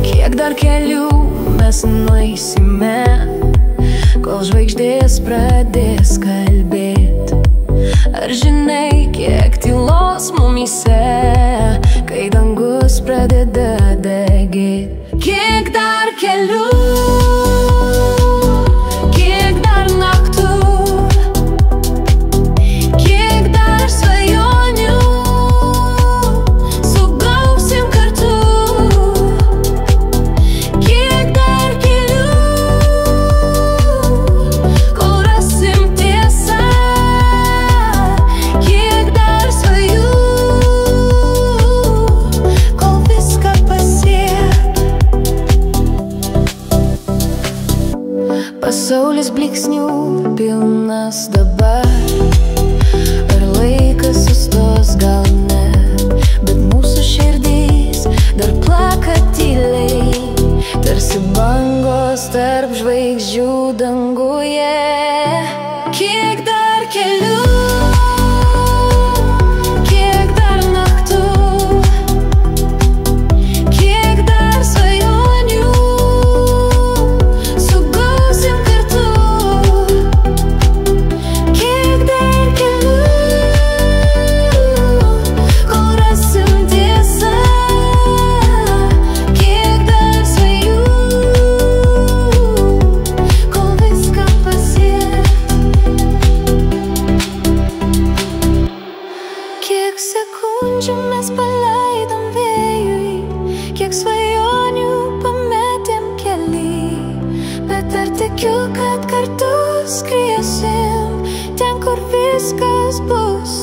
Kiek dar kelių mes nueisime, kol žvaigždės pradės kalbėt? Ar žinai, kiek tylos mumyse, kai dangus pradeda degėt? Kiek dar kelių, kiek dar naktų, kiek dar svajonių sugausim kartu? Kiek dar kelių, kol rasim tiesą? Kiek dar svajų, kol viską pasiekt? Pasaulis blyksnių pilnas dabar, ar laikas sustos gal ne, bet mūsų širdys dar plaka tyliai, tarsi bangos tarp žvaigždžių danguje. Kiek dar kelių, kiek dar naktų, kiek dar svajonių sugausim kartu? Kiek dar kelių, kol rasim tiesą? Kiek dar svajų, kol viską pasiekt? Kiek sekundžių mes paleidom vėjui, kiek svajonių pametėm kely, bet ar tikiu, kad kartu skriesim ten, kur viskas bus